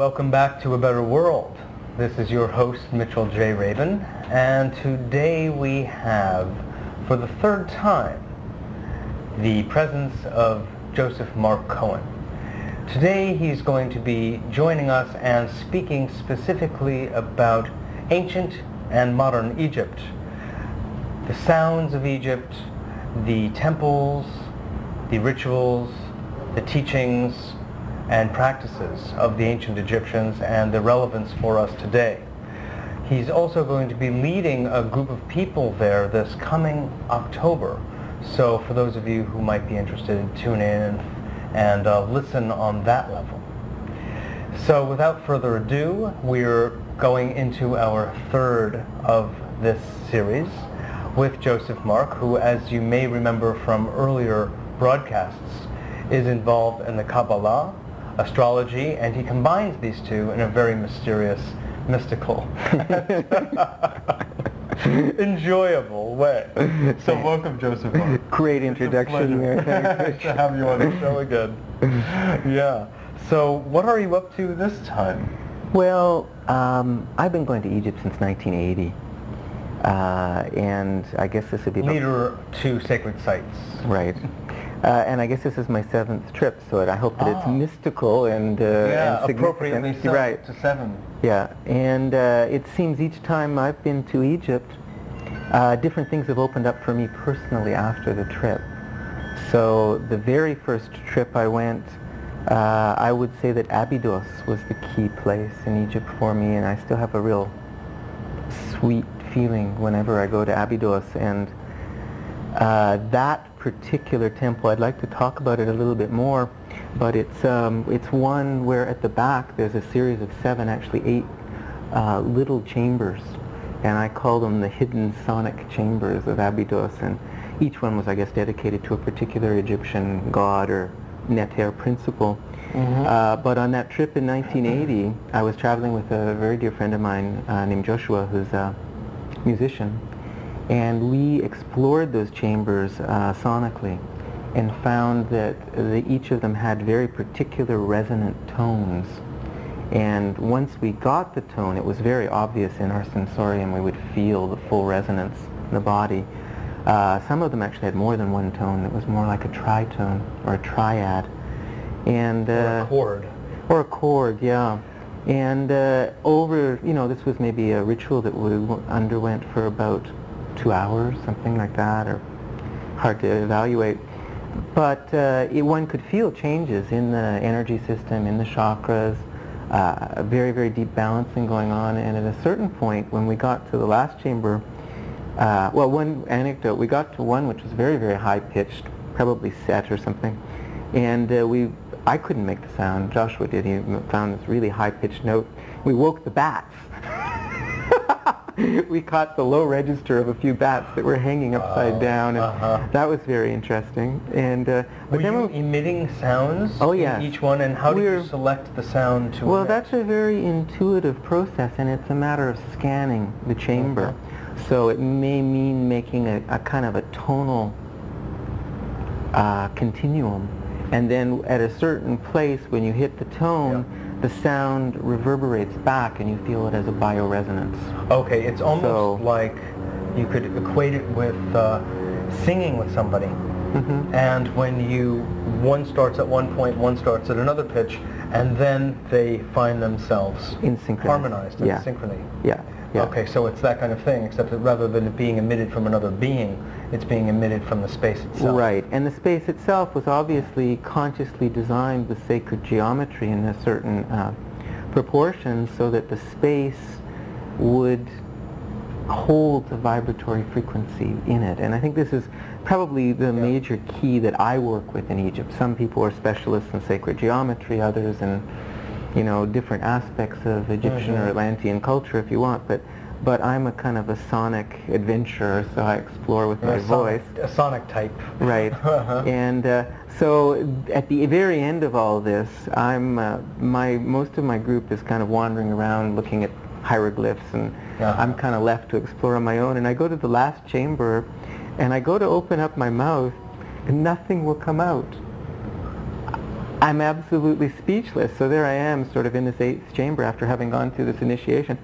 welcome back to A Better World. This is your host, Mitchell J. Rabin, and today we have, for the third time, the presence of Joseph Mark Cohen. Today he's going to be joining us and speaking specifically about ancient and modern Egypt, the sounds of Egypt, the temples, the rituals, the teachings, and practices of the ancient Egyptians and the relevance for us today. He's also going to be leading a group of people there this coming October. So for those of you who might be interested, tune in and listen on that level. So without further ado, we're going into our third of this series with Joseph Mark, who, as you may remember from earlier broadcasts, is involved in the Kabbalah, astrology, and he combines these two in a very mysterious, mystical, enjoyable way. So welcome, Joseph Mark. Great introduction there. Nice to have you on the show again. Yeah. So what are you up to this time? Well, I've been going to Egypt since 1980. And I guess this would be... Leader to sacred sites. Right. And I guess this is my 7th trip, so I hope that it's mystical and significant. Appropriately so, right. To 7. Yeah, and it seems each time I've been to Egypt, different things have opened up for me personally after the trip. So the very first trip I went, I would say that Abydos was the key place in Egypt for me, and I still have a real sweet feeling whenever I go to Abydos. And that particular temple, I'd like to talk about it a little bit more, but it's one where at the back there's a series of 7, actually 8 little chambers, and I call them the hidden sonic chambers of Abydos, and each one was, I guess, dedicated to a particular Egyptian god or Neter principle. Mm-hmm. But on that trip in 1980, I was traveling with a very dear friend of mine named Joshua, who's a musician, and we explored those chambers sonically and found that each of them had very particular resonant tones. And once we got the tone, it was very obvious in our sensorium. We would feel the full resonance in the body. Some of them actually had more than one tone. It was more like a tritone or a triad. And, or a chord. Or a chord, yeah. And this was maybe a ritual that we underwent for about 2 hours, something like that, or hard to evaluate. But one could feel changes in the energy system, in the chakras, a very, very deep balancing going on. And at a certain point, when we got to the last chamber, one anecdote, we got to one which was very, very high-pitched, probably set or something, and I couldn't make the sound. Joshua did. He found this really high-pitched note. We woke the bats. We caught the low register of a few bats that were hanging upside down, and that was very interesting. And were you emitting sounds? Oh, yeah. In each one, and how do you select the sound to Well, emit? that's a very intuitive process, and it's a matter of scanning the chamber. So it may mean making a kind of a tonal continuum, and then at a certain place when you hit the tone, the sound reverberates back and you feel it as a bioresonance. Okay, it's almost like you could equate it with singing with somebody. Mm-hmm. And when one starts at one point, one starts at another pitch, and then they find themselves in synchrony. Harmonized in synchrony. Yeah. Yeah. Okay, so it's that kind of thing, except that rather than it being emitted from another being, it's being emitted from the space itself. Right, and the space itself was obviously consciously designed with sacred geometry in a certain proportion so that the space would hold the vibratory frequency in it. And I think this is probably the major key that I work with in Egypt. Some people are specialists in sacred geometry, others in different aspects of Egyptian or Atlantean culture, if you want, but I'm a kind of a sonic adventurer, so I explore with my voice. A sonic type. Right. And so at the very end of all this, most of my group is kind of wandering around looking at hieroglyphs, and I'm kind of left to explore on my own. And I go to the last chamber, and I go to open up my mouth, and nothing will come out. I'm absolutely speechless. So there I am, sort of in this 8th chamber after having gone through this initiation,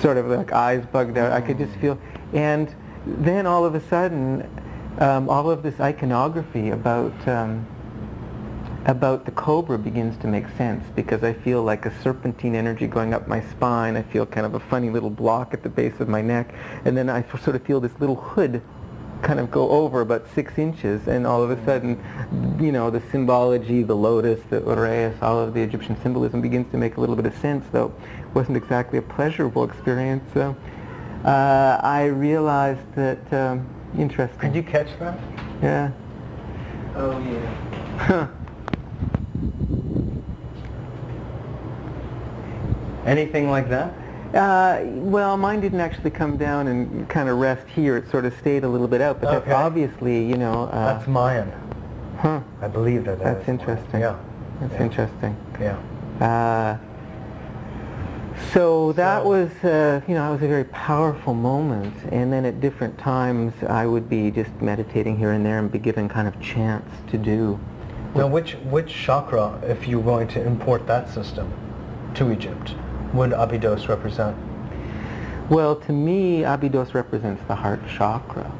sort of like eyes bugged out. I could just feel, and then all of a sudden, all of this iconography about the cobra begins to make sense, because I feel like a serpentine energy going up my spine. I feel kind of a funny little block at the base of my neck, and then I sort of feel this little hood kind of go over about 6 inches, and all of a sudden, you know, the symbology, the lotus, the uraeus, all of the Egyptian symbolism begins to make a little bit of sense, though it wasn't exactly a pleasurable experience. So I realized that, interesting. Could you catch that? Yeah. Oh, yeah. Huh. Anything like that? Well, mine didn't actually come down and kind of rest here. It sort of stayed a little bit out, but that's obviously, you know... that's Mayan. Huh. I believe that. That's interesting. Yeah. That's interesting. Yeah. So that was, you know, it was a very powerful moment. And then at different times, I would be just meditating here and there and be given kind of chants to do. Now, which chakra, if you're going to import that system to Egypt, would Abydos represent? Well, to me, Abydos represents the heart chakra,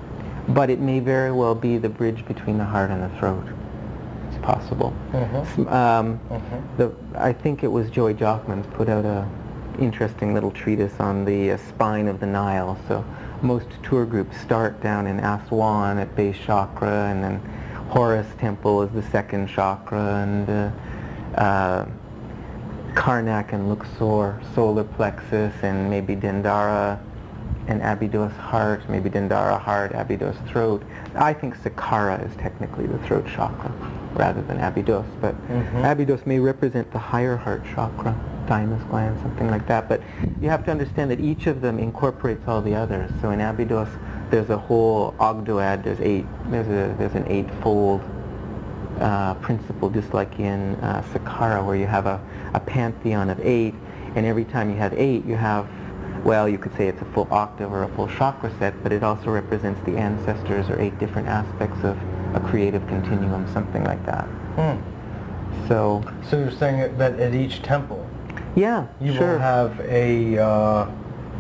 but it may very well be the bridge between the heart and the throat. It's possible. I think it was Joey Jochman's put out a interesting little treatise on the spine of the Nile. So most tour groups start down in Aswan at base chakra, and then Horus Temple is the second chakra, and Karnak and Luxor, solar plexus, and maybe Dendara and Abydos heart, maybe Dendara heart, Abydos throat. I think Saqqara is technically the throat chakra rather than Abydos, but Abydos may represent the higher heart chakra, thymus gland, something like that. But you have to understand that each of them incorporates all the others. So in Abydos, there's a whole ogdoad, there's an eightfold principle, just like in Saqqara, where you have a pantheon of 8, and every time you have 8, you have, well, you could say it's a full octave or a full chakra set, but it also represents the ancestors or 8 different aspects of a creative continuum, something like that. So you're saying that at each temple, yeah, you will have a,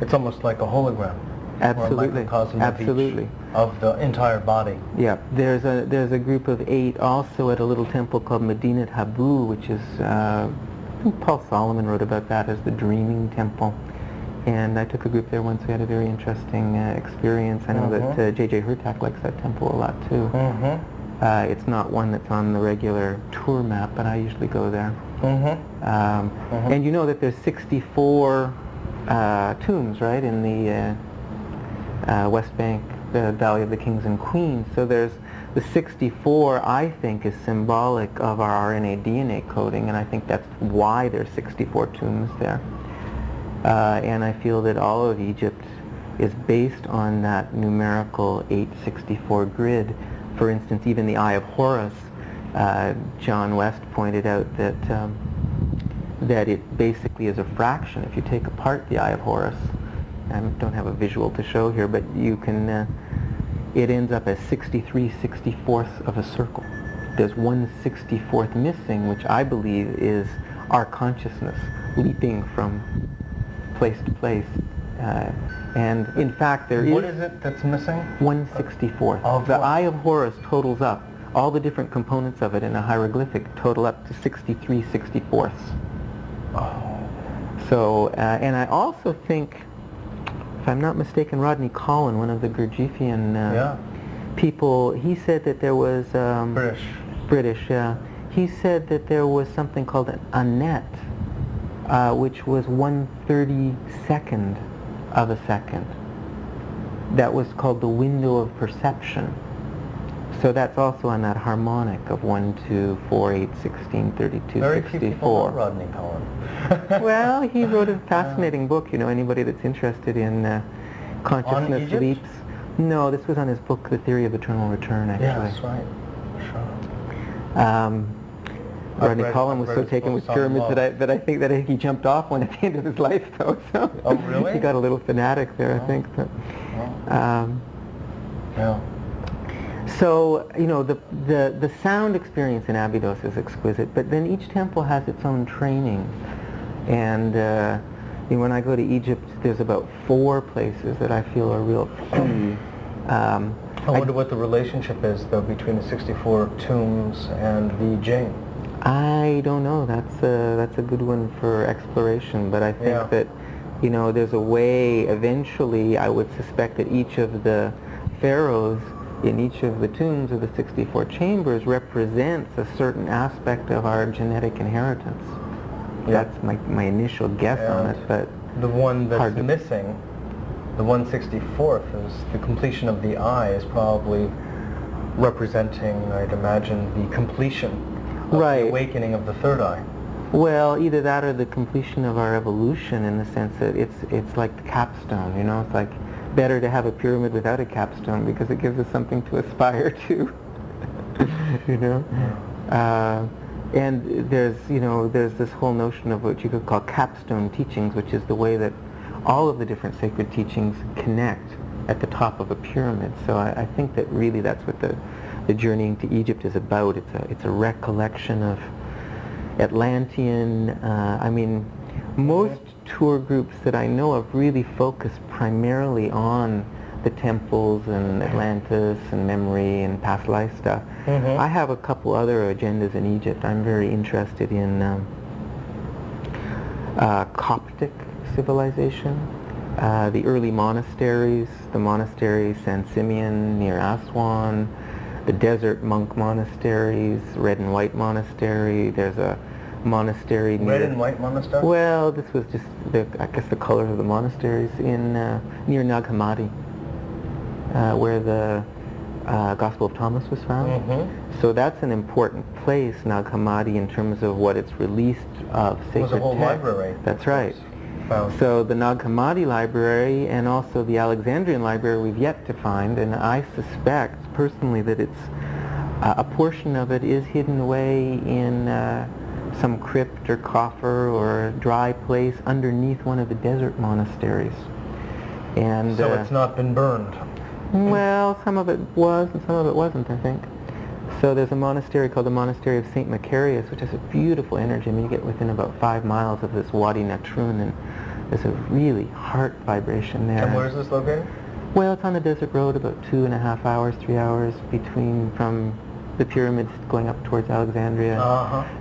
it's almost like a hologram. Absolutely. Or a microcosm Absolutely. Of the entire body. Yeah, there's a group of 8 also at a little temple called Medinat Habu, which is, I think Paul Solomon wrote about that as the dreaming temple. And I took a group there once. We had a very interesting experience. I know that J.J. Hurtak likes that temple a lot too. It's not one that's on the regular tour map, but I usually go there. And you know that there's 64 tombs, right, in the West Bank, the Valley of the Kings and Queens. So there's the 64, I think, is symbolic of our RNA DNA coding, and I think that's why there's 64 tombs there. And I feel that all of Egypt is based on that numerical 864 grid. For instance, even the Eye of Horus, John West pointed out that that it basically is a fraction. If you take apart the Eye of Horus, I don't have a visual to show here, but you can, it ends up as 63/64ths of a circle. There's 1/64th missing, which I believe is our consciousness leaping from place to place. And in fact, there is... What is it that's missing? 1/64th. The Eye of Horus totals up. All the different components of it in a hieroglyphic total up to 63/64ths. Oh. So, and I also think, if I'm not mistaken, Rodney Collin, one of the Gurdjieffian people, he said that there was... British, yeah. He said that there was something called an anet, which was 1/32nd of a second. That was called the window of perception. So that's also on that harmonic of 1, 2, 4, 8, 16, 32, Very 64. few people know Rodney Collin. Well, he wrote a fascinating book. You know, anybody that's interested in consciousness Egypt? leaps. No, this was on his book, The Theory of Eternal Return, actually. Yeah, that's right. Sure. Rodney Collin was so taken with pyramids that I think that he jumped off one at the end of his life, though. So oh, really? He got a little fanatic there, I think. But, yeah. So, you know, the sound experience in Abydos is exquisite, but then each temple has its own training. And you know, when I go to Egypt, there's about 4 places that I feel are real key. I wonder what the relationship is, though, between the 64 tombs and the Jing. I don't know. That's a good one for exploration, but I think that, you know, there's a way, eventually, I would suspect that each of the pharaohs in each of the tombs of the 64 chambers represents a certain aspect of our genetic inheritance. That's my initial guess on it, but the one that's missing, the 164th, is the completion of the eye, is probably representing, I'd imagine, the completion of the awakening of the third eye. Well, either that or the completion of our evolution, in the sense that it's like the capstone, you know. It's like better to have a pyramid without a capstone because it gives us something to aspire to, you know. And there's this whole notion of what you could call capstone teachings, which is the way that all of the different sacred teachings connect at the top of a pyramid. So I think that really that's what the journeying to Egypt is about. It's a recollection of Atlantean. I mean, most tour groups that I know of really focus primarily on the temples and Atlantis and memory and past life stuff. I have a couple other agendas in Egypt. I'm very interested in Coptic civilization, the early monasteries, the monastery San Simeon near Aswan, the desert monk monasteries, Red and White Monastery. There's a monastery near... Red and White Monastery? Well, this was just, I guess, the colors of the monasteries in near Nag Hammadi, where the Gospel of Thomas was found. So that's an important place, Nag Hammadi, in terms of what it's released of sacred text. It was a whole library. That's right. So the Nag Hammadi library and also the Alexandrian library we've yet to find, and I suspect personally that it's a portion of it is hidden away in some crypt or coffer or dry place underneath one of the desert monasteries. And so it's not been burned? Well, some of it was and some of it wasn't, I think. So there's a monastery called the Monastery of St. Macarius, which has a beautiful energy. I mean, you get within about 5 miles of this Wadi Natrun, and there's a really heart vibration there. And where is this located? Well, it's on the desert road, about 2.5 hours, 3 hours from the pyramids going up towards Alexandria.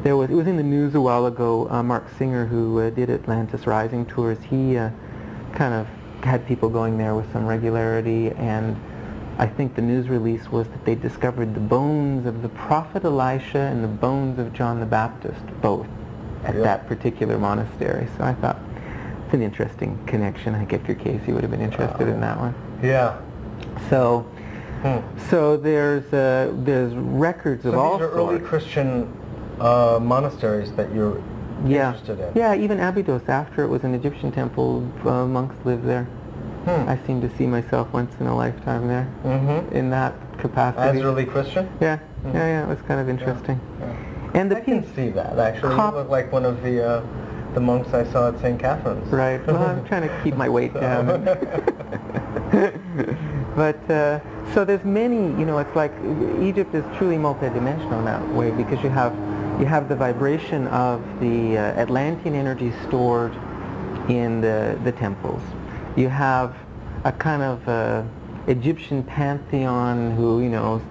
It was in the news a while ago. Mark Singer, who did Atlantis Rising tours, he kind of had people going there with some regularity, and I think the news release was that they discovered the bones of the prophet Elisha and the bones of John the Baptist, both, at that particular monastery. So I thought, it's an interesting connection. I think if you're Casey, would have been interested in that one. Yeah. So, so there's records of all sorts. So these are early Christian monasteries that you're interested in? Yeah, even Abydos, after it was an Egyptian temple, monks lived there. I seem to see myself once in a lifetime there, in that capacity. As early Christian? Yeah, it was kind of interesting. And I can see that, actually. You look like one of the monks I saw at St. Catherine's. Right. Well, I'm trying to keep my weight down. But, so there's many, you know, it's like Egypt is truly multidimensional in that way, because you have the vibration of the Atlantean energy stored in the temples. You have a kind of Egyptian pantheon who, you know,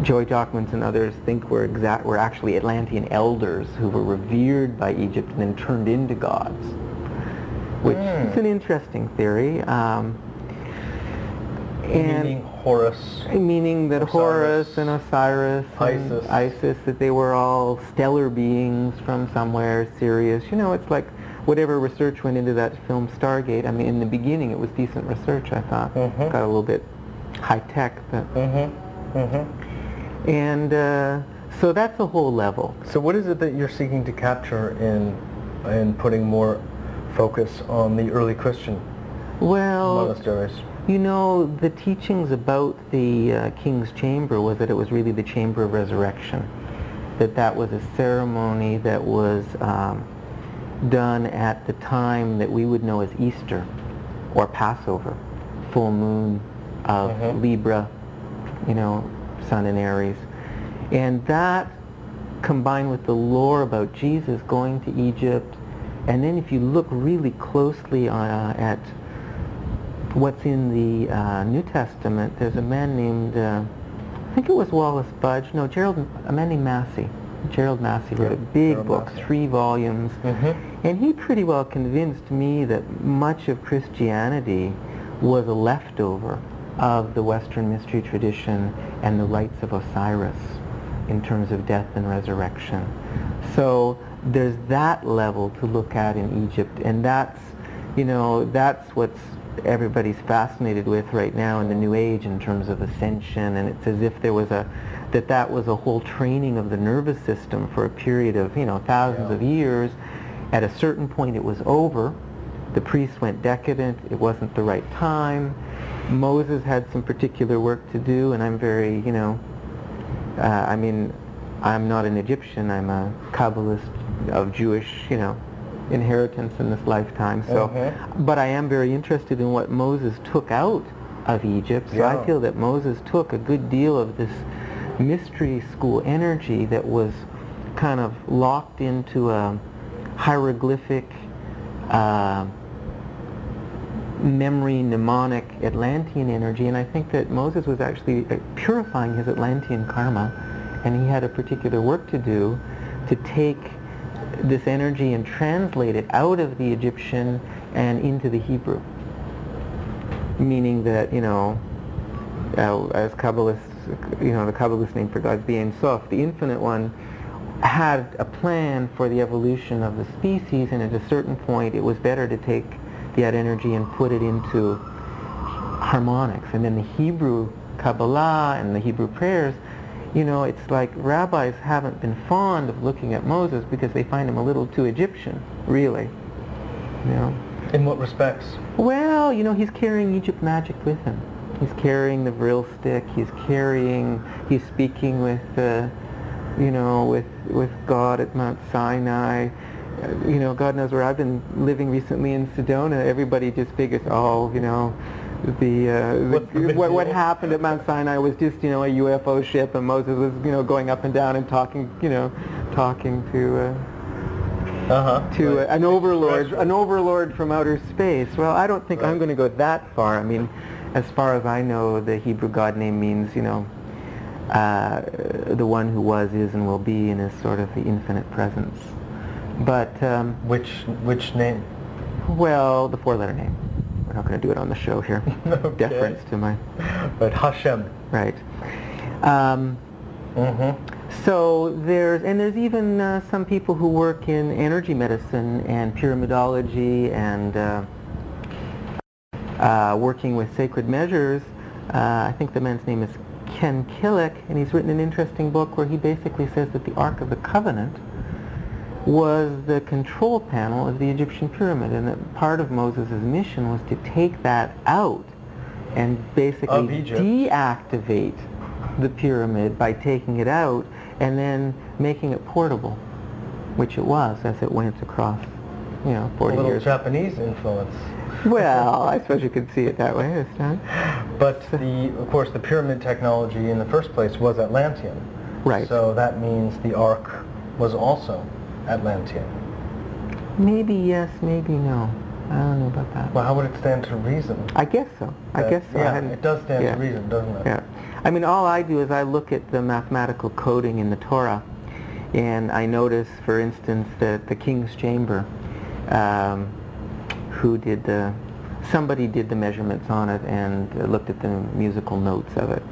Joey Jockmans and others think were actually Atlantean elders who were revered by Egypt and then turned into gods, which is an interesting theory. Meaning Horus. Meaning that Horus and Osiris and Isis, that they were all stellar beings from somewhere, Sirius. You know, it's like whatever research went into that film Stargate. I mean, in the beginning it was decent research, I thought. Got a little bit high-tech, but... And so that's a whole level. So what is it that you're seeking to capture in putting more focus on the early Christian monasteries? You know, the teachings about the King's Chamber was that it was really the Chamber of Resurrection. That was a ceremony that was done at the time that we would know as Easter or Passover, full moon of Libra, you know, sun in Aries. And that, combined with the lore about Jesus going to Egypt, and then if you look really closely at what's in the New Testament, there's a man named, I think it was Wallace Budge, no, a man named Massey. Gerald Massey wrote a big book, 3 volumes, and he pretty well convinced me that much of Christianity was a leftover of the Western mystery tradition and the rites of Osiris in terms of death and resurrection. So there's that level to look at in Egypt, and that's, you know, that's what's everybody's fascinated with right now in the New Age in terms of ascension, and it's as if there was that was a whole training of the nervous system for a period of, you know, thousands of years. At a certain point it was over. The priests went decadent. It wasn't the right time. Moses had some particular work to do, and I'm very, you know, I mean, I'm not an Egyptian. I'm a Kabbalist of Jewish, you know, inheritance in this lifetime. So, but I am very interested in what Moses took out of Egypt. So I feel that Moses took a good deal of this mystery school energy that was kind of locked into a hieroglyphic, memory, mnemonic Atlantean energy, and I think that Moses was actually purifying his Atlantean karma, and he had a particular work to do to take this energy and translate it out of the Egyptian and into the Hebrew. Meaning that, you know, as Kabbalists, you know, the Kabbalist name for God's the Ein Sof, the Infinite One, had a plan for the evolution of the species, and at a certain point it was better to take that energy and put it into harmonics. And then the Hebrew Kabbalah and the Hebrew prayers, you know, it's like rabbis haven't been fond of looking at Moses because they find him a little too Egyptian, really. You know. In what respects? Well, you know, he's carrying Egypt magic with him. He's carrying the vril stick. He's speaking with, you know, with God at Mount Sinai. You know, God knows where I've been living recently in Sedona. Everybody just figures, oh, you know, what happened at Mount Sinai was just, you know, a UFO ship, and Moses was, you know, going up and down and talking to an overlord from outer space. Well, I don't think I'm going to go that far. I mean, as far as I know, the Hebrew God name means, you know, the one who was, is, and will be, and is sort of the infinite presence. But which name? Well, the 4-letter name. We're not going to do it on the show here. Okay. Deference to my. But Hashem. Right. So there's even some people who work in energy medicine and pyramidology and working with sacred measures. I think the man's name is Ken Killick, and he's written an interesting book where he basically says that the Ark of the Covenant was the control panel of the Egyptian pyramid, and that part of Moses' mission was to take that out and basically deactivate the pyramid by taking it out and then making it portable, which it was as it went across, you know, 40 years. A little Japanese influence. Well, I suppose you could see it that way this time. But of course, the pyramid technology in the first place was Atlantean. Right. So that means the Ark was also Atlantean. Maybe yes, maybe no. I don't know about that. Well, how would it stand to reason? I guess so. Yeah, it does stand to reason, doesn't it? Yeah. I mean, all I do is I look at the mathematical coding in the Torah, and I notice, for instance, that the King's Chamber, somebody did the measurements on it and looked at the musical notes of it.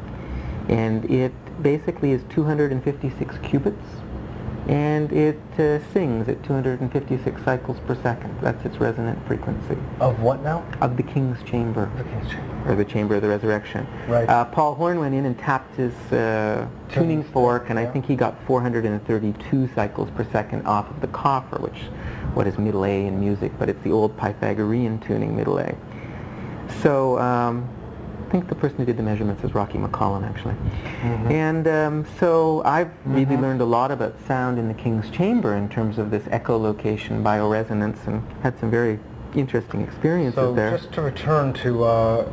And it basically is 256 cubits, and it sings at 256 cycles per second. That's its resonant frequency. Of what now? Of the King's Chamber. The King's Chamber. Or the Chamber of the Resurrection. Right. Paul Horn went in and tapped his tuning fork, and I think he got 432 cycles per second off of the coffer, which what is middle A in music, but it's the old Pythagorean tuning middle A. So I think the person who did the measurements is Rocky McCollum, actually. And so I've really learned a lot about sound in the King's Chamber in terms of this echolocation, bioresonance, and had some very interesting experiences there. So just to return to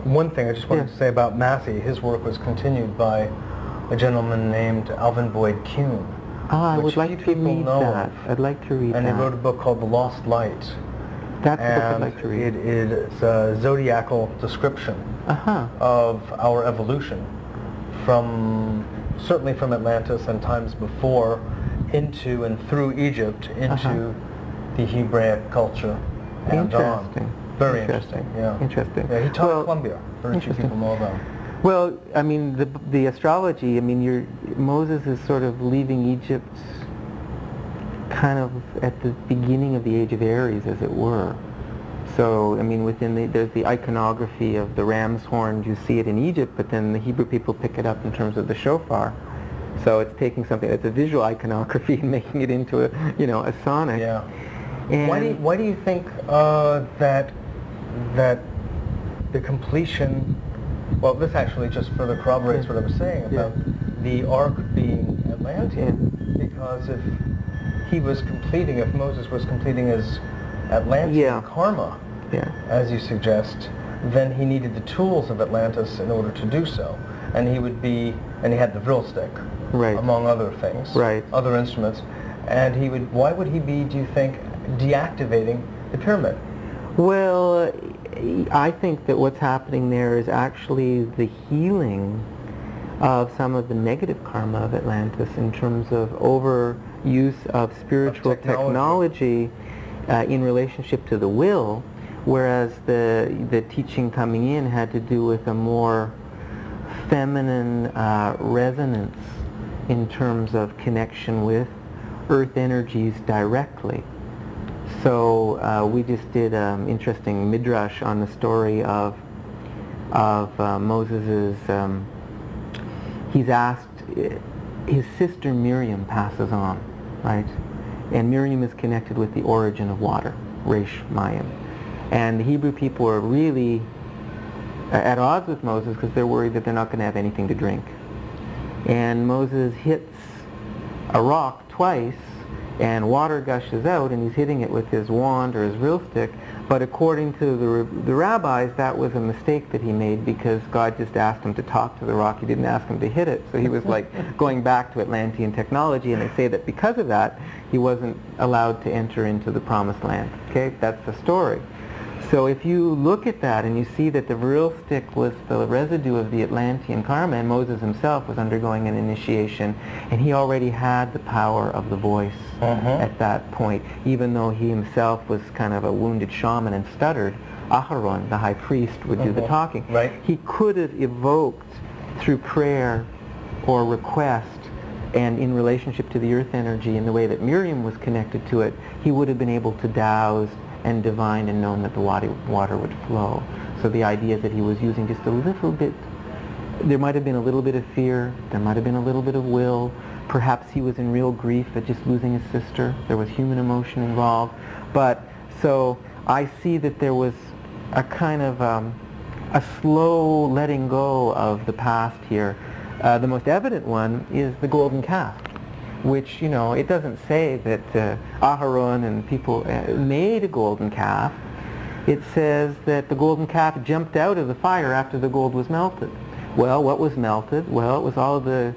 one thing I just wanted to say about Massey, his work was continued by a gentleman named Alvin Boyd Kuhn. I which would like few to people read know that. of. I'd like to read that. And he wrote a book called The Lost Light. That's the book I'd And like to read. it is a zodiacal description of our evolution certainly from Atlantis and times before into and through Egypt into the Hebraic culture and Interesting. on. Very interesting. Yeah. Interesting. Yeah, he taught at Columbia. Very few people know about him. Well, I mean, the astrology, I mean, Moses is sort of leaving Egypt kind of at the beginning of the age of Aries, as it were. So, I mean, there's the iconography of the ram's horn. You see it in Egypt, but then the Hebrew people pick it up in terms of the shofar. So it's taking something that's a visual iconography and making it into a sonic. Yeah. And Why do you think that the completion? Well, this actually just further corroborates what I was saying about the ark being Atlantean. Because if Moses was completing his Atlantean karma, as you suggest, then he needed the tools of Atlantis in order to do so. And he had the drill stick, among other things, other instruments. And why would he be, do you think, deactivating the pyramid? Well, I think that what's happening there is actually the healing of some of the negative karma of Atlantis in terms of overuse of spiritual technology in relationship to the will, whereas the teaching coming in had to do with a more feminine resonance in terms of connection with earth energies directly. So we just did an interesting midrash on the story of Moses's. He's asked, his sister Miriam passes on, right? And Miriam is connected with the origin of water, Resh Mayim. And the Hebrew people are really at odds with Moses because they're worried that they're not going to have anything to drink. And Moses hits a rock twice, and water gushes out, and he's hitting it with his wand or his drill stick. But according to the rabbis, that was a mistake that he made because God just asked him to talk to the rock. He didn't ask him to hit it. So he was like going back to Atlantean technology, and they say that because of that, he wasn't allowed to enter into the promised land. Okay, that's the story. So if you look at that and you see that the drill stick was the residue of the Atlantean karma, and Moses himself was undergoing an initiation, and he already had the power of the voice at that point, even though he himself was kind of a wounded shaman and stuttered. Aharon, the high priest, would do the talking. Right. He could have evoked through prayer or request, and in relationship to the earth energy in the way that Miriam was connected to it, he would have been able to douse and divine and known that the water would flow. So the idea that he was using just a little bit, there might have been a little bit of fear, there might have been a little bit of will, perhaps he was in real grief at just losing his sister, there was human emotion involved. But so I see that there was a kind of a slow letting go of the past here. The most evident one is the golden calf, which, it doesn't say that Aharon and people made a golden calf. It says that the golden calf jumped out of the fire after the gold was melted. Well, what was melted? Well, it was all the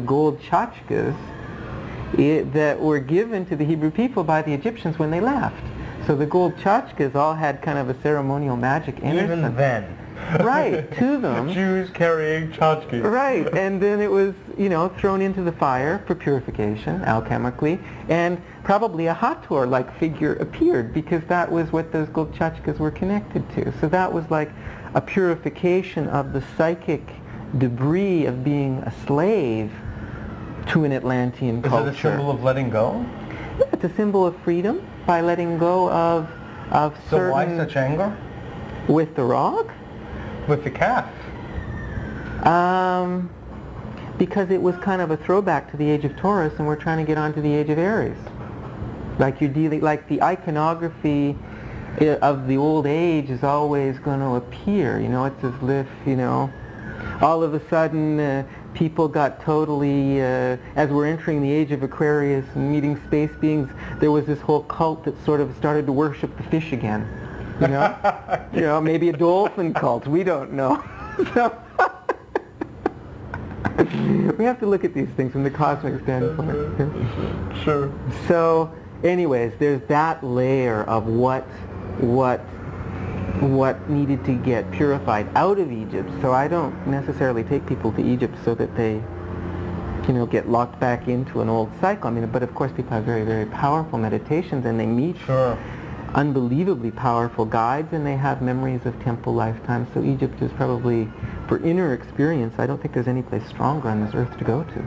gold tchotchkes that were given to the Hebrew people by the Egyptians when they left. So the gold tchotchkes all had kind of a ceremonial magic innocence. Even then. Right, to them. Jews carrying tchotchkes. Right, and then it was, thrown into the fire for purification, alchemically, and probably a Hathor-like figure appeared because that was what those gold tchotchkes were connected to. So that was like a purification of the psychic debris of being a slave to an Atlantean culture. Is it a symbol of letting go? Yeah, it's a symbol of freedom by letting go of certain... So why such anger? With the rock? With the calf? Because it was kind of a throwback to the age of Taurus, and we're trying to get onto the age of Aries. Like the iconography of the old age is always going to appear. It's as if, all of a sudden people got totally, as we're entering the age of Aquarius and meeting space beings, there was this whole cult that sort of started to worship the fish again. Maybe a dolphin cult. We don't know. So We have to look at these things from the cosmic standpoint. Sure. So, anyways, there's that layer of what needed to get purified out of Egypt. So I don't necessarily take people to Egypt so that they, get locked back into an old cycle. I mean, but of course people have very, very powerful meditations, and they meet unbelievably powerful guides, and they have memories of temple lifetimes. So Egypt is probably, for inner experience, I don't think there's any place stronger on this earth to go to.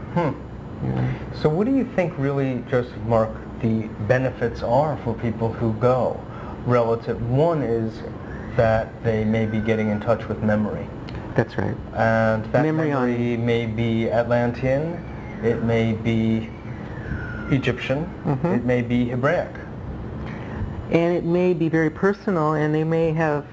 So what do you think really, Joseph Mark, the benefits are for people who go? Relative, one is that they may be getting in touch with memory. That's right. And that memory may be Atlantean, it may be Egyptian, it may be Hebraic. And it may be very personal, and they may have,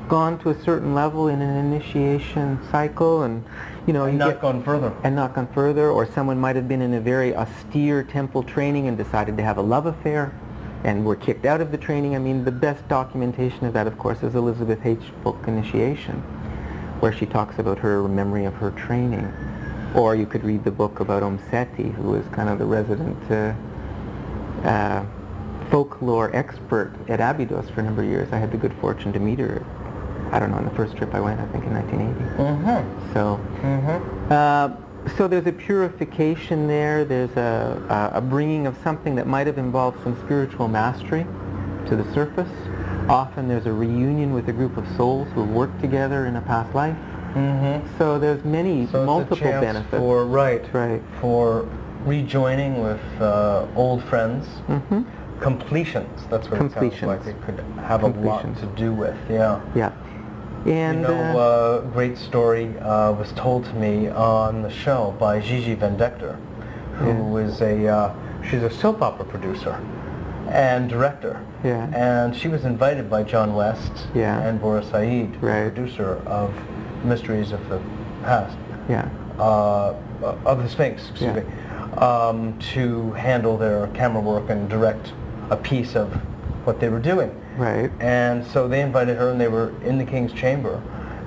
gone to a certain level in an initiation cycle, and not gone further. Or someone might have been in a very austere temple training and decided to have a love affair and were kicked out of the training. I mean, the best documentation of that, of course, is Elizabeth H. book, Initiation, where she talks about her memory of her training. Or you could read the book about Seti, who was kind of the resident folklore expert at Abydos for a number of years. I had the good fortune to meet her, I don't know, on the first trip I went, I think in 1980. So there's a purification there. There's a bringing of something that might have involved some spiritual mastery to the surface. Often there's a reunion with a group of souls who have worked together in a past life. So there's multiple benefits. For rejoining with old friends. Completions. That's what it sounds like it could have a lot to do with. Yeah. And a great story was told to me on the show by Gigi Vendector, who is she's a soap opera producer and director. And she was invited by John West and Boris Said, the producer of Mysteries of the Past, of the Sphinx, excuse me, to handle their camera work and direct a piece of what they were doing. And so they invited her, and they were in the King's Chamber,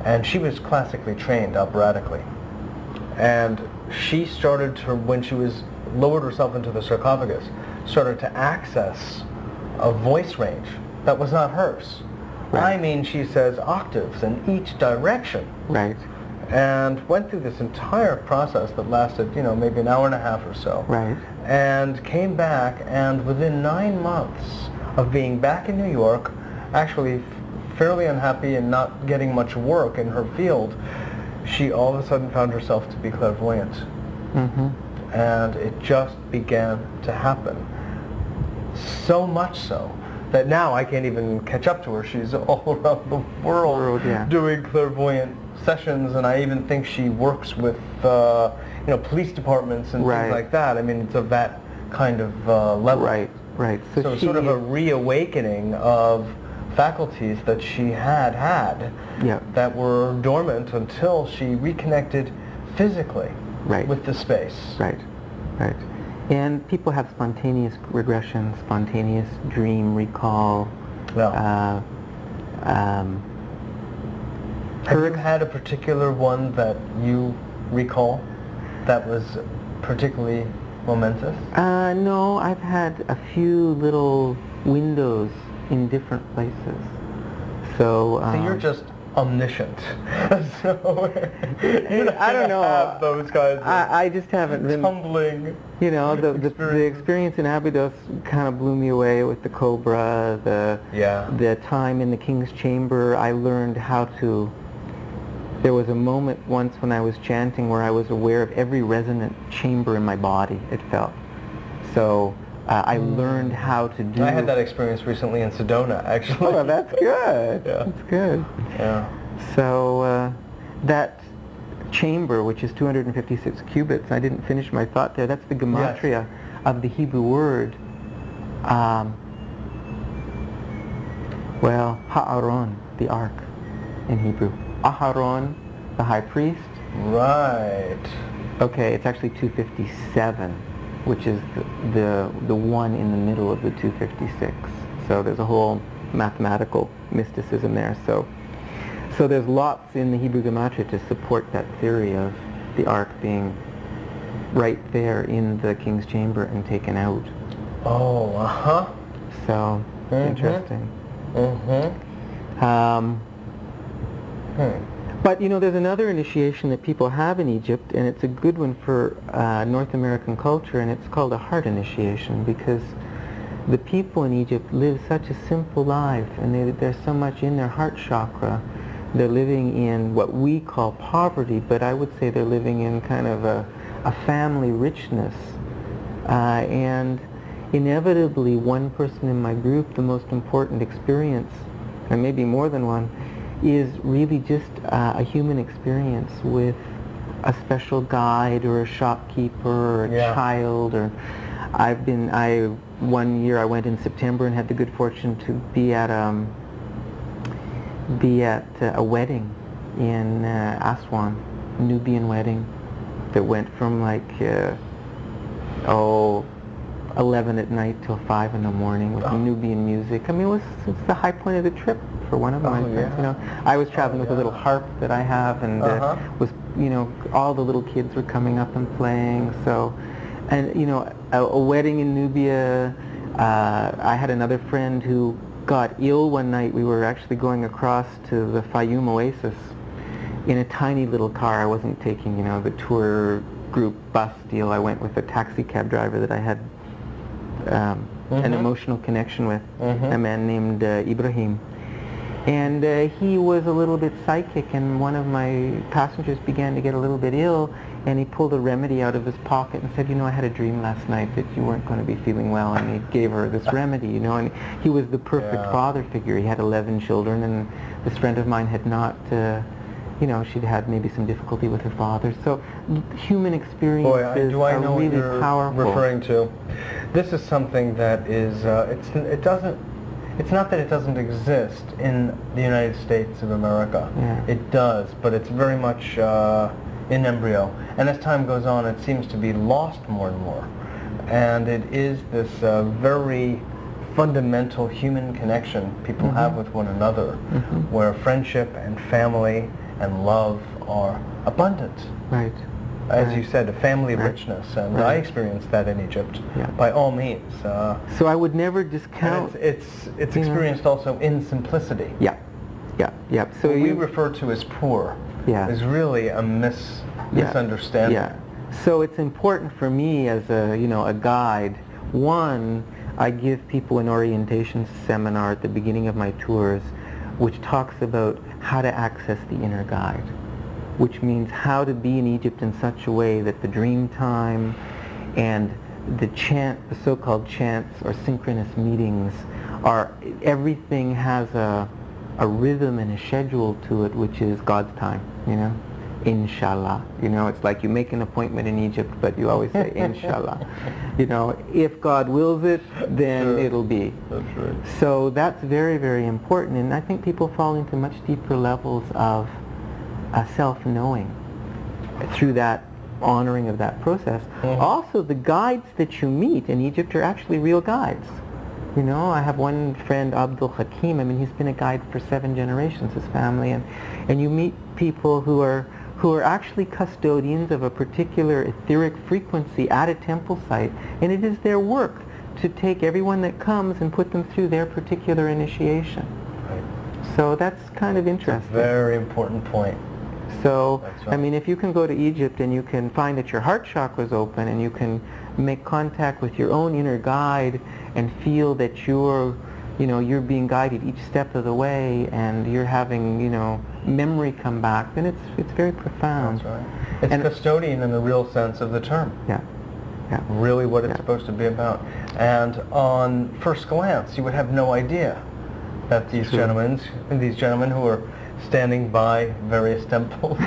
and she was classically trained operatically. And she started to, when she was lowered herself into the sarcophagus, started to access a voice range that was not hers. I mean, she says octaves in each direction. And went through this entire process that lasted, maybe an hour and a half or so. And came back, and within 9 months of being back in New York, actually fairly unhappy and not getting much work in her field, she all of a sudden found herself to be clairvoyant. And it just began to happen. So much so that now I can't even catch up to her. She's all around the world doing clairvoyant sessions, and I even think she works with police departments and things like that. I mean, it's of that kind of level. So it's sort of a reawakening of faculties that she had that were dormant until she reconnected physically with the space. And people have spontaneous regression, spontaneous dream recall. Have you had a particular one that you recall that was particularly momentous? No, I've had a few little windows in different places. So you're just omniscient. So I don't know. Have those kinds of I just haven't been tumbling. The experience in Abydos kind of blew me away with the cobra. The time in the King's Chamber, I learned how to. There was a moment once when I was chanting where I was aware of every resonant chamber in my body, it felt. So I learned how to do... I had that experience recently in Sedona, actually. Oh, that's good. That's good. So that chamber, which is 256 cubits, I didn't finish my thought there, that's the gematria of the Hebrew word, Ha'aron, the ark in Hebrew. Aharon, the high priest. Okay, it's actually 257, which is the one in the middle of the 256. So there's a whole mathematical mysticism there. So there's lots in the Hebrew gematria to support that theory of the Ark being right there in the king's chamber and taken out. Oh, uh-huh. So, interesting. But there's another initiation that people have in Egypt, and it's a good one for North American culture, and it's called a heart initiation, because the people in Egypt live such a simple life, and there's so much in their heart chakra. They're living in what we call poverty, but I would say they're living in kind of a family richness. And inevitably, one person in my group, the most important experience, and maybe more than one, is really just a human experience with a special guide or a shopkeeper or a child. Or one year I went in September and had the good fortune to be at a wedding in Aswan, a Nubian wedding that went from 11 at night till 5 in the morning with Nubian music. I mean, it's the high point of the trip for one of my friends. I was traveling with a little harp that I have, and was all the little kids were coming up and playing. So, and a wedding in Nubia. I had another friend who got ill one night. We were actually going across to the Fayoum Oasis in a tiny little car. I wasn't taking the tour group bus deal. I went with a taxi cab driver that I had an emotional connection with, a man named Ibrahim. And he was a little bit psychic, and one of my passengers began to get a little bit ill, and he pulled a remedy out of his pocket and said, I had a dream last night that you weren't going to be feeling well, and he gave her this remedy, and he was the perfect father figure. He had 11 children, and this friend of mine had not, she'd had maybe some difficulty with her father. So human experiences are really powerful. Referring to. This is something that is, it's not that it doesn't exist in the United States of America. It does, but it's very much in embryo. And as time goes on, it seems to be lost more and more. And it is this very fundamental human connection people have with one another, where friendship and family and love are abundant. Right. As you said, a family richness, and I experienced that in Egypt, by all means. So I would never discount. It's experienced also in simplicity. So what we refer to as poor is really a misunderstanding. So it's important for me as a guide. One, I give people an orientation seminar at the beginning of my tours, which talks about how to access the inner guide, which means how to be in Egypt in such a way that the dream time and the so-called chants or synchronous meetings everything has a rhythm and a schedule to it, which is God's time, Inshallah. It's like you make an appointment in Egypt, but you always say Inshallah. If God wills it, then it'll be. That's right. So that's very, very important, and I think people fall into much deeper levels of self-knowing through that honoring of that process. Also, the guides that you meet in Egypt are actually real guides. I have one friend, Abdul Hakim. I mean, he's been a guide for 7 generations, his family, and you meet people who are actually custodians of a particular etheric frequency at a temple site, and it is their work to take everyone that comes and put them through their particular initiation. Right. So that's kind of interesting. That's a very important point. So, I mean, if you can go to Egypt and you can find that your heart chakra is open and you can make contact with your own inner guide and feel that you're being guided each step of the way, and you're having, memory come back, then it's very profound. That's right. It's custodian in the real sense of the term. Yeah. Really what it's supposed to be about. And on first glance, you would have no idea that these gentlemen who are standing by various temples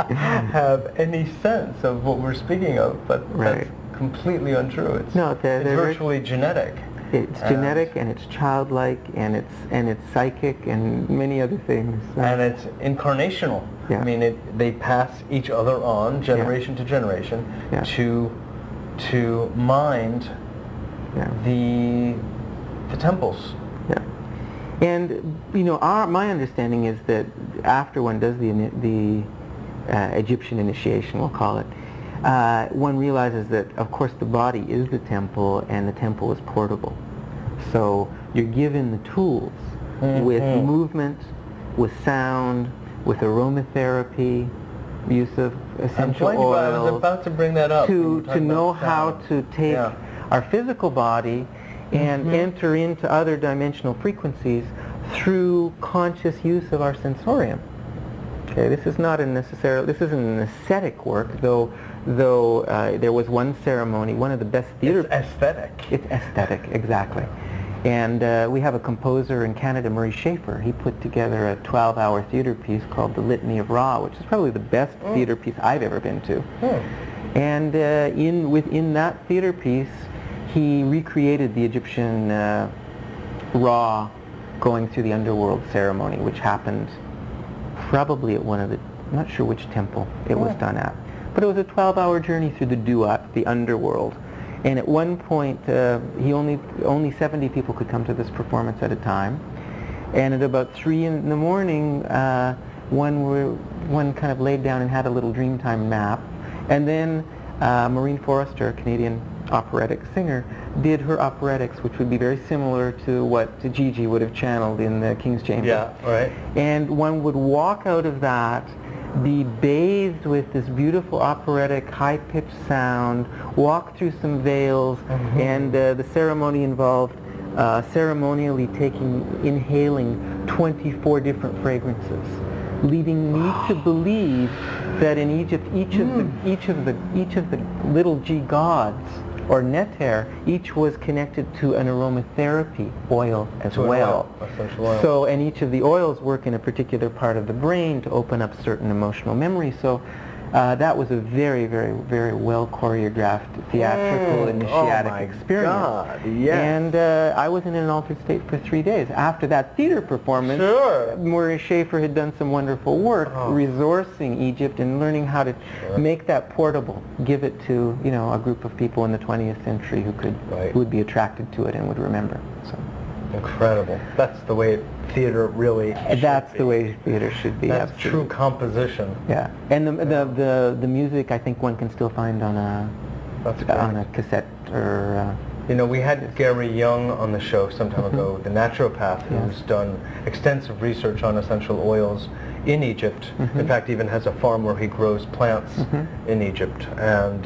have any sense of what we're speaking of, but that's completely untrue. It's virtually genetic. It's genetic, and it's childlike, and it's psychic, and many other things. And it's incarnational. I mean, they pass each other on generation to generation to mind the temples. And my understanding is that after one does the Egyptian initiation, we'll call it, one realizes that, of course, the body is the temple, and the temple is portable. So you're given the tools with movement, with sound, with aromatherapy, use of essential oils. I was about to bring that up. To know how to take our physical body and enter into other dimensional frequencies through conscious use of our sensorium. Okay, this is not this isn't an ascetic work, though there was one ceremony, one of the best theater... It's aesthetic. It's aesthetic, exactly. And we have a composer in Canada, Murray Schafer. He put together a 12-hour theater piece called The Litany of Ra, which is probably the best theater piece I've ever been to. And within that theater piece, he recreated the Egyptian Ra going through the underworld ceremony, which happened probably at one of the, I'm not sure which temple it was done at. But it was a 12-hour journey through the Duat, the underworld. And at one point, only 70 people could come to this performance at a time. And at about 3 in the morning, one kind of laid down and had a little Dreamtime nap. And then Maureen Forrester, a Canadian operatic singer, did her operatics, which would be very similar to what Gigi would have channeled in the King's Chamber. Yeah, right. And one would walk out of that, be bathed with this beautiful operatic high-pitched sound, walk through some veils, and the ceremony involved ceremonially inhaling 24 different fragrances, leading me to believe that in Egypt, each of the little G gods, or neter, each was connected to an aromatherapy oil as well. Essential oil. So, and each of the oils work in a particular part of the brain to open up certain emotional memories. So that was a very, very, very well choreographed theatrical initiatic experience. God, yes. And I was in an altered state for 3 days. After that theater performance, Murray Schafer had done some wonderful work resourcing Egypt and learning how to make that portable, give it to a group of people in the 20th century who would be attracted to it and would remember. So. Incredible. That's the way theater really should That's be. The way theater should be. That's absolutely. true composition. Yeah, and the music I think one can still find on a cassette or. We had Gary Young on the show some time ago, the naturopath, who's done extensive research on essential oils in Egypt. In fact, even has a farm where he grows plants in Egypt, and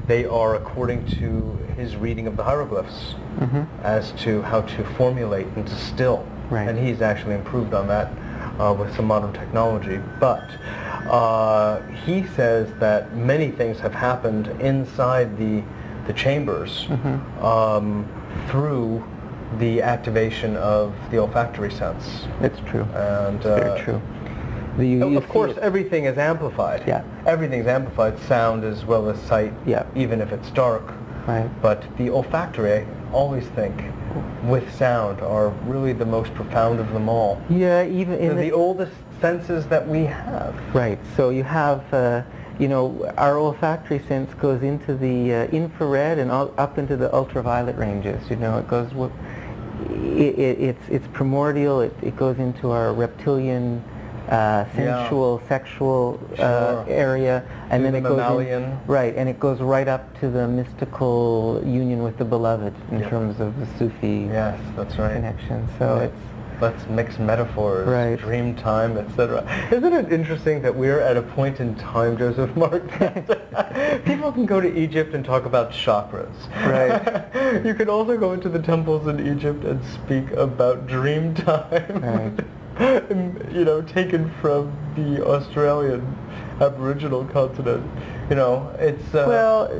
they are according to his reading of the hieroglyphs as to how to formulate and distill. Right. And he's actually improved on that with some modern technology. But he says that many things have happened inside the chambers through the activation of the olfactory sense. It's true. And it's very true. Of course, everything is amplified. Yeah. Everything's amplified, sound as well as sight, even if it's dark. Right. But the olfactory, I always think, with sound, are really the most profound of them all. Yeah, even in the oldest senses that we have. Right. So you have, our olfactory sense goes into the infrared and up into the ultraviolet ranges. It goes. It's primordial. It goes into our reptilian. Sensual, sexual area, and then it goes and it goes right up to the mystical union with the beloved in terms of the Sufi connection. So let's mix metaphors, dream time, etc. Isn't it interesting that we're at a point in time, Joseph Mark, that people can go to Egypt and talk about chakras. Right. You can also go into the temples in Egypt and speak about dream time. Right. Taken from the Australian Aboriginal continent.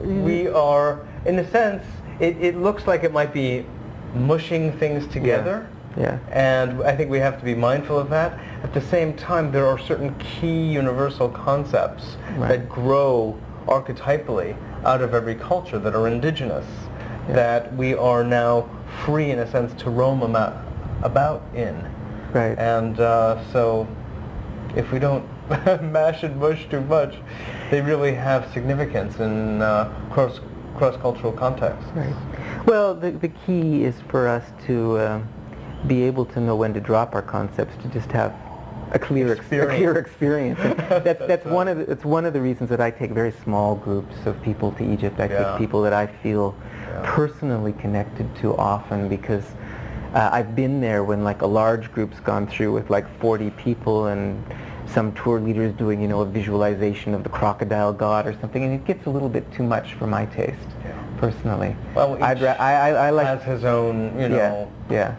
We are, in a sense, it looks like it might be mushing things together. Yeah. And I think we have to be mindful of that. At the same time, there are certain key universal concepts that grow archetypally out of every culture that are indigenous, that we are now free, in a sense, to roam about in. Right. And so if we don't mash and mush too much, they really have significance in cross-cultural context. Right. Well, the key is for us to be able to know when to drop our concepts, to just have a clear experience. And that's one of the reasons that I take very small groups of people to Egypt. I take people that I feel personally connected to often, because I've been there when like a large group's gone through with like 40 people, and some tour leaders doing, a visualization of the crocodile god or something, and it gets a little bit too much for my taste, personally. Well, I like has his own,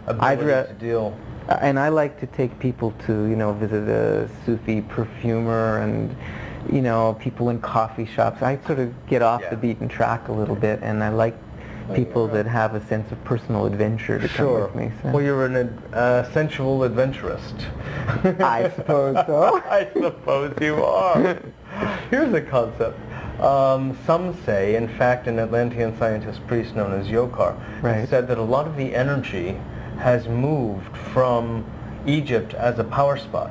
ability to deal. And I like to take people to, visit a Sufi perfumer and, people in coffee shops. I sort of get off the beaten track a little bit, and I like people that have a sense of personal adventure to come with me. So. Well, you're an sensual adventurist. I suppose so. I suppose you are. Here's a concept. Some say, in fact, an Atlantean scientist priest known as Yokar said that a lot of the energy has moved from Egypt as a power spot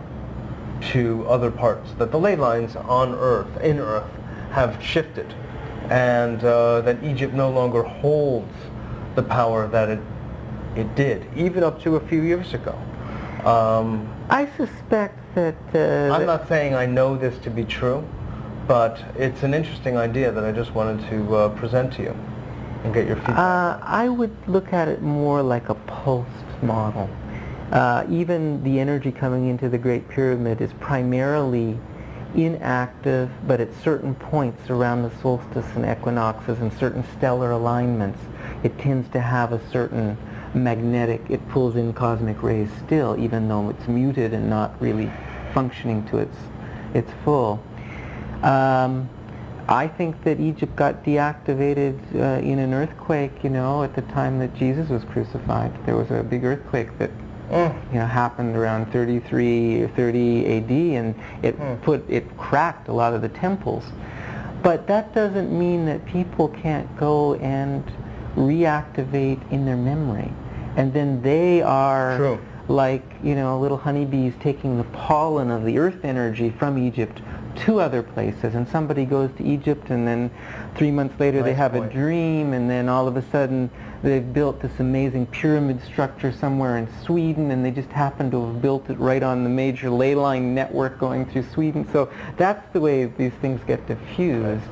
to other parts, that the ley lines on Earth, in Earth, have shifted, and that Egypt no longer holds the power that it did, even up to a few years ago. I suspect that... I'm not saying I know this to be true, but it's an interesting idea that I just wanted to present to you and get your feedback. I would look at it more like a pulsed model. Even the energy coming into the Great Pyramid is primarily inactive, but at certain points around the solstice and equinoxes and certain stellar alignments, it tends to have a certain magnetic, it pulls in cosmic rays still, even though it's muted and not really functioning to its full. I think that Egypt got deactivated in an earthquake, at the time that Jesus was crucified. There was a big earthquake that happened around 33 or 30 AD, and it cracked a lot of the temples. But that doesn't mean that people can't go and reactivate in their memory. And then they are like, little honeybees taking the pollen of the earth energy from Egypt to other places, and somebody goes to Egypt, and then 3 months later they have a dream, and then all of a sudden they've built this amazing pyramid structure somewhere in Sweden, and they just happen to have built it right on the major ley line network going through Sweden. So that's the way these things get diffused.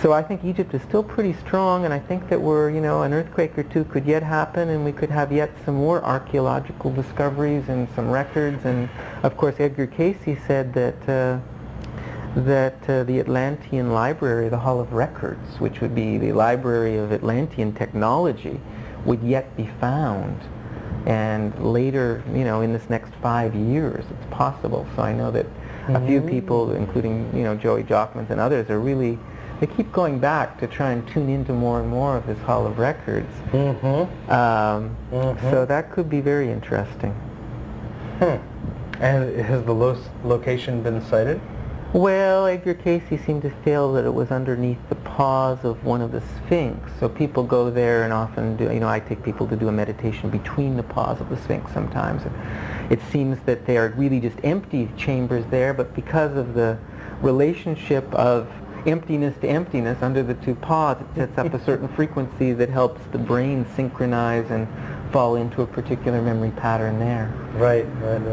So I think Egypt is still pretty strong, and I think that an earthquake or two could yet happen, and we could have yet some more archaeological discoveries and some records. And of course, Edgar Cayce said that the Atlantean Library, the Hall of Records, which would be the library of Atlantean technology, would yet be found. And later, in this next 5 years, it's possible. So I know that a few people, including, Joey Jockmans and others, are really, they keep going back to try and tune into more and more of this Hall of Records. So that could be very interesting. And has the location been cited? Well, Edgar Cayce seemed to feel that it was underneath the paws of one of the Sphinx. So people go there and often do, I take people to do a meditation between the paws of the Sphinx sometimes. And it seems that they are really just empty chambers there, but because of the relationship of emptiness to emptiness under the two paws, it sets up a certain frequency that helps the brain synchronize and fall into a particular memory pattern there. Right.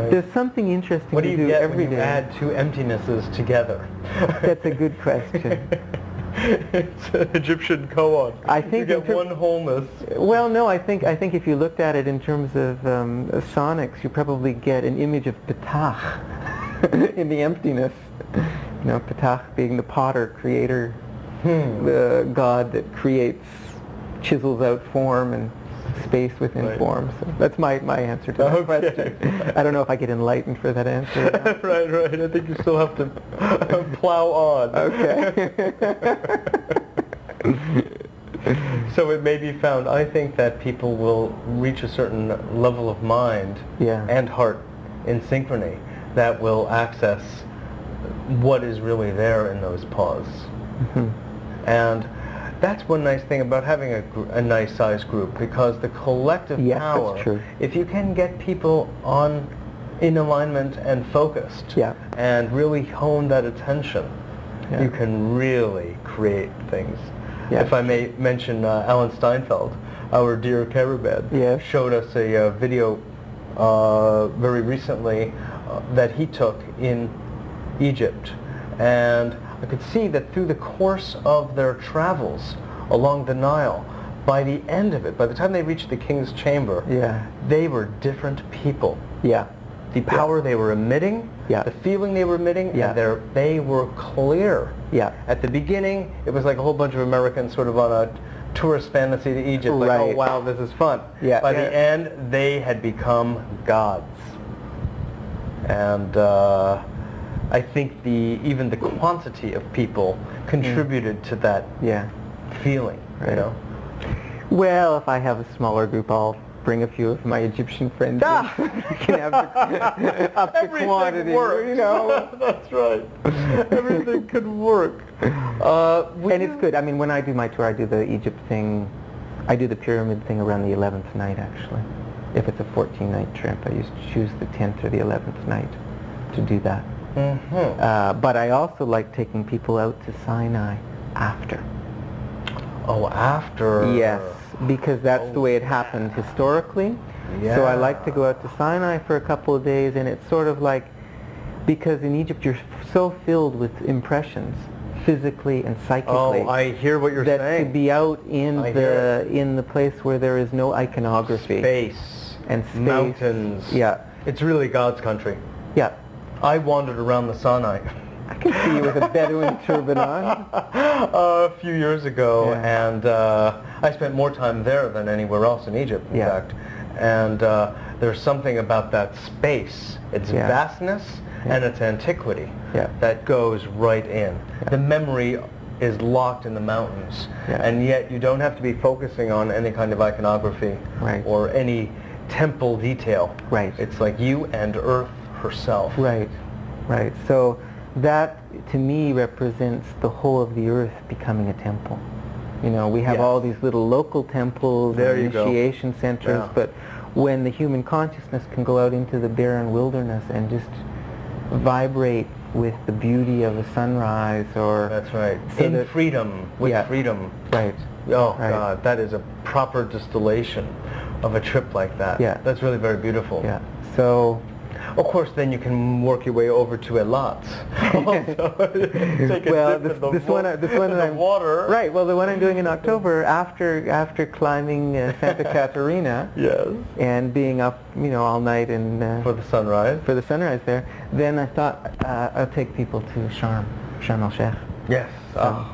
There's something interesting what do to you do get every when you day. add two emptinesses together? That's a good question. It's an Egyptian koan. I think you get one wholeness. Well, no, I think if you looked at it in terms of sonics, you probably get an image of Ptah in the emptiness. Ptah being the potter, creator, the god that creates, chisels out form and space within form. So that's my answer to that question. I don't know if I get enlightened for that answer. Right. I think you still have to plow on. Okay. So it may be found, I think that people will reach a certain level of mind and heart in synchrony that will access what is really there in those paws. And that's one nice thing about having a nice sized group, because the collective power, that's true. if you can get people in alignment and focused and really hone that attention, you can really create things. If I may mention Alan Steinfeld, our dear caravan, showed us a video very recently that he took in Egypt. And I could see that through the course of their travels along the Nile, by the end of it, by the time they reached the king's chamber, they were different people. The power they were emitting, the feeling they were emitting, and they were clear. At the beginning, it was like a whole bunch of Americans sort of on a tourist fantasy to Egypt, like, oh wow, this is fun. By the end, they had become gods. And I think even the quantity of people contributed to that feeling, you know? Well, if I have a smaller group, I'll bring a few of my Egyptian friends in. We can have up the quantity, works. You know. That's right. Everything could work. And it's good. I mean, when I do my tour, I do the Egypt thing. I do the pyramid thing around the 11th night, actually. If it's a 14-night trip, I just choose the 10th or the 11th night to do that. But I also like taking people out to Sinai after. Oh, after? Yes, because that's the way it happened historically. So I like to go out to Sinai for a couple of days, and it's sort of like, because in Egypt you're so filled with impressions, physically and psychically. Oh, I hear what you're saying. That to be out in the place where there is no iconography. Space. And space. Mountains. It's really God's country. I wandered around the Sinai. I can see you with a Bedouin turban on. A few years ago, and I spent more time there than anywhere else in Egypt, in fact. And there's something about that space, its vastness and its antiquity, that goes right in. The memory is locked in the mountains, and yet you don't have to be focusing on any kind of iconography or any temple detail. It's like you and Earth herself. So that, to me, represents the whole of the earth becoming a temple. You know, we have all these little local temples and initiation centers, but when the human consciousness can go out into the barren wilderness and just vibrate with the beauty of a sunrise, or... That's right. In freedom, with freedom. Oh, God, that is a proper distillation of a trip like that. That's really very beautiful. So... Of course, then you can work your way over to Eilat. Well, this one I'm water. Right. Well, the one I'm doing in October, after climbing Santa Caterina, and being up, you know, all night and for the sunrise. For the sunrise there. Then I thought I'll take people to Sharm el-Sheikh. Yes. So,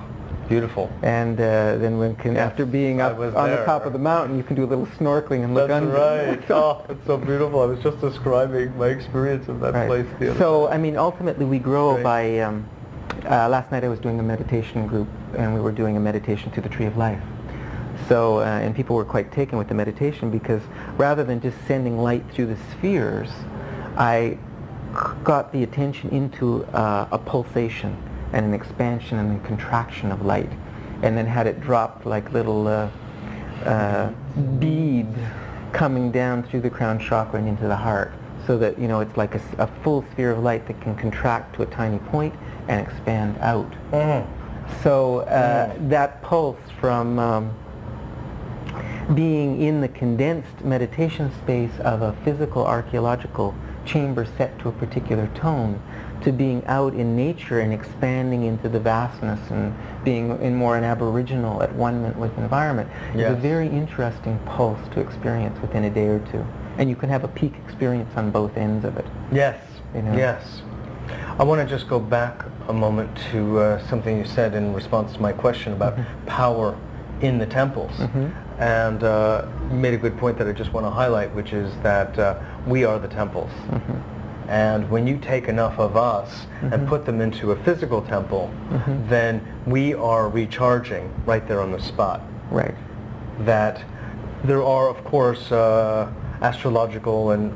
beautiful. And then after being up on the top of the mountain, you can do a little snorkeling and look under. That's right. Oh, it's so beautiful. I was just describing my experience of that place the other So, I mean, ultimately we grow by... last night I was doing a meditation group, and we were doing a meditation to the Tree of Life. So, and people were quite taken with the meditation, because rather than just sending light through the spheres, I got the attention into a pulsation and an expansion and a contraction of light, and then had it dropped like little beads coming down through the crown chakra and into the heart, so that, you know, it's like a full sphere of light that can contract to a tiny point and expand out. So that pulse from being in the condensed meditation space of a physical archaeological chamber set to a particular tone, to being out in nature and expanding into the vastness and being in more an aboriginal at one with environment, is a very interesting pulse to experience within a day or two. And you can have a peak experience on both ends of it. You know? I want to just go back a moment to something you said in response to my question about power in the temples. And you made a good point that I just want to highlight, which is that we are the temples. And when you take enough of us and put them into a physical temple, then we are recharging right there on the spot. That there are, of course, astrological and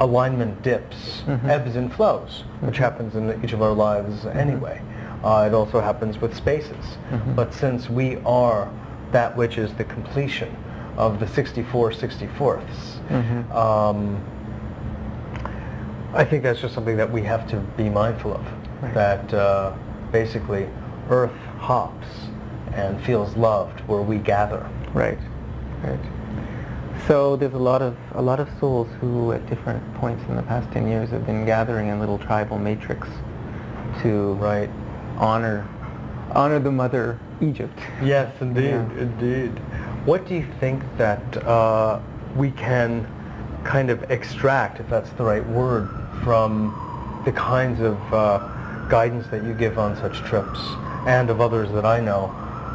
alignment dips, ebbs and flows, which happens in each of our lives anyway. It also happens with spaces. But since we are that which is the completion of the 64 64ths, I think that's just something that we have to be mindful of. That basically Earth hops and feels loved where we gather. So there's a lot of souls who at different points in the past 10 years have been gathering in little tribal matrix to honor the mother Egypt. Yes, indeed, Yeah. indeed. What do you think that we can kind of extract, if that's the right word, from the kinds of guidance that you give on such trips and of others that I know?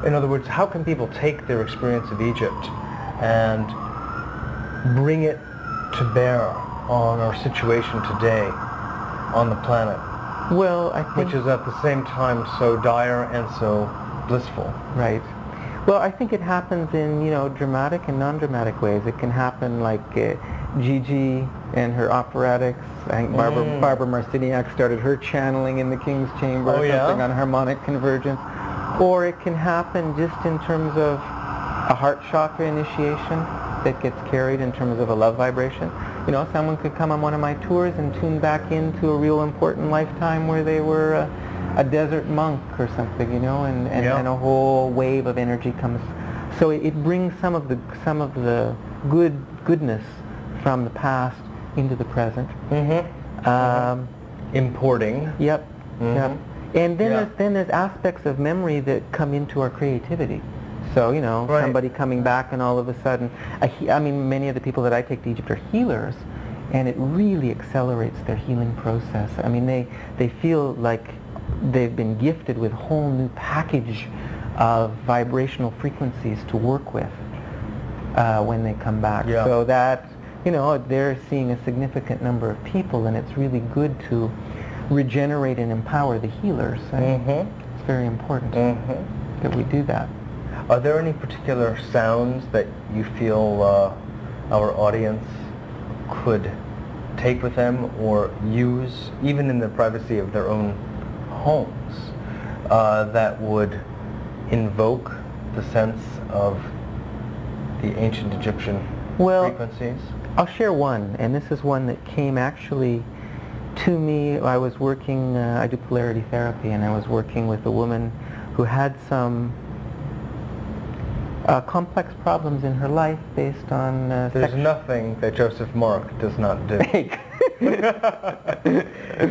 In other words, how can people take their experience of Egypt and bring it to bear on our situation today on the planet, Well, I think... which is at the same time so dire and so blissful? Right. Well, I think it happens in, dramatic and non-dramatic ways. It can happen like Gigi and her operatics. I think Barbara Marciniak started her channeling in the King's Chamber, something on harmonic convergence. Or it can happen just in terms of a heart chakra initiation that gets carried in terms of a love vibration. Someone could come on one of my tours and tune back into a real important lifetime where they were a desert monk or something, and a whole wave of energy comes. So it brings some of the goodness from the past into the present. Importing. Yep. Yep. And then there's aspects of memory that come into our creativity. So, somebody coming back and all of a sudden, many of the people that I take to Egypt are healers, and it really accelerates their healing process. They feel like they've been gifted with a whole new package of vibrational frequencies to work with when they come back. Yeah. So that, they're seeing a significant number of people, and it's really good to regenerate and empower the healers. It's very important that we do that. Are there any particular sounds that you feel our audience could take with them or use, even in the privacy of their own homes, that would invoke the sense of the ancient Egyptian frequencies? I'll share one, and this is one that came actually to me. I was working, I do polarity therapy, and I was working with a woman who had some complex problems in her life based on There's nothing that Joseph Mark does not do.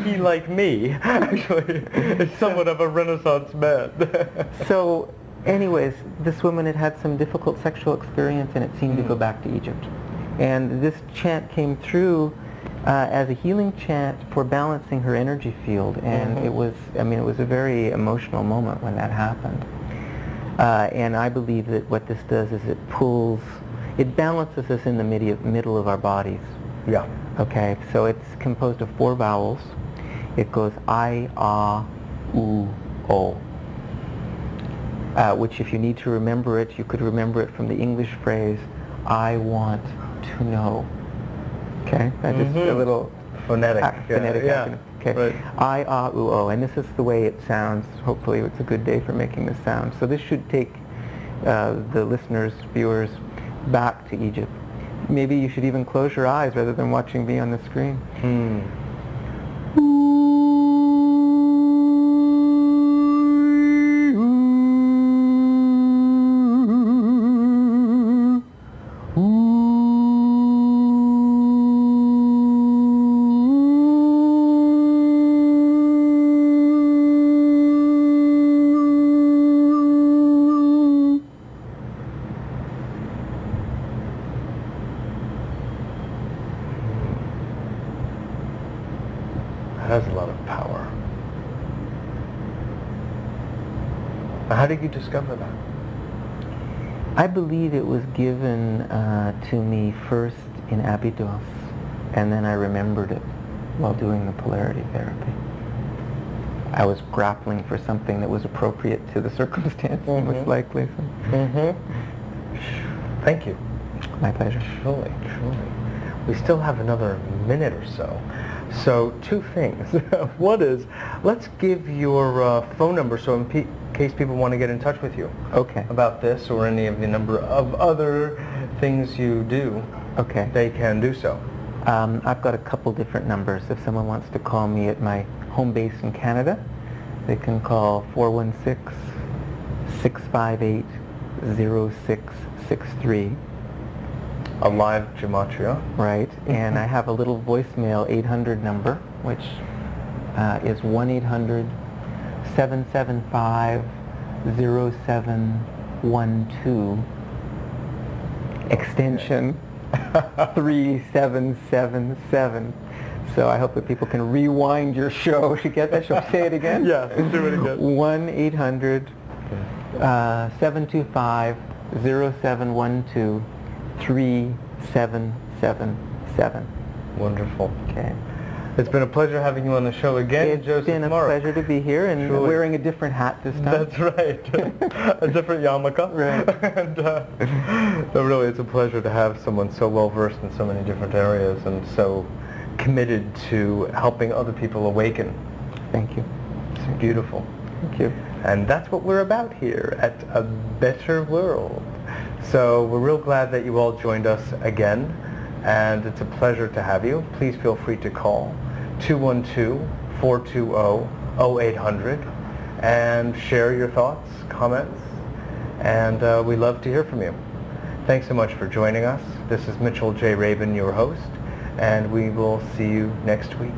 He, like me, actually, is somewhat of a Renaissance man. So, anyways, this woman had some difficult sexual experience, and it seemed to go back to Egypt. And this chant came through as a healing chant for balancing her energy field, and it was a very emotional moment when that happened. And I believe that what this does is it balances us in the middle of our bodies. Yeah. Okay, so it's composed of 4 vowels. It goes I, ah, oo, o. Which, if you need to remember it, you could remember it from the English phrase, I want to know. Okay, that's just a little phonetic. Phonetic. Yeah. Okay. Right. I, ah, oo, o, and this is the way it sounds. Hopefully it's a good day for making this sound. So this should take the listeners, viewers, back to Egypt. Maybe you should even close your eyes rather than watching me on the screen. That has a lot of power. How did you discover that? I believe it was given to me first in Abydos, and then I remembered it while doing the polarity therapy. I was grappling for something that was appropriate to the circumstance, most likely. Thank you. My pleasure. Truly, truly. We still have another minute or so. So 2 things. One is, let's give your phone number so in case people want to get in touch with you. Okay. About this or any of the number of other things you do. Okay. They can do so. I've got a couple different numbers. If someone wants to call me at my home base in Canada, they can call 416-658-0663. A live gematria. Right, and I have a little voicemail 800 number, which is 1-800-775-0712, extension 3777. So I hope that people can rewind your show to get that. Shall I say it again? Yeah, do it again. 1-800-725-0712, 3777. Wonderful. Okay. It's been a pleasure having you on the show again, It's Joseph been a Mark. pleasure to be here and Truly. wearing a different hat this time. That's right. A different yarmulke. Right. And so really it's a pleasure to have someone so well versed in so many different areas and so committed to helping other people awaken. Thank you. It's beautiful. Thank you. And that's what we're about here at A Better World. So we're real glad that you all joined us again, and it's a pleasure to have you. Please feel free to call 212-420-0800 and share your thoughts, comments, and we love to hear from you. Thanks so much for joining us. This is Mitchell J. Rabin, your host, and we will see you next week.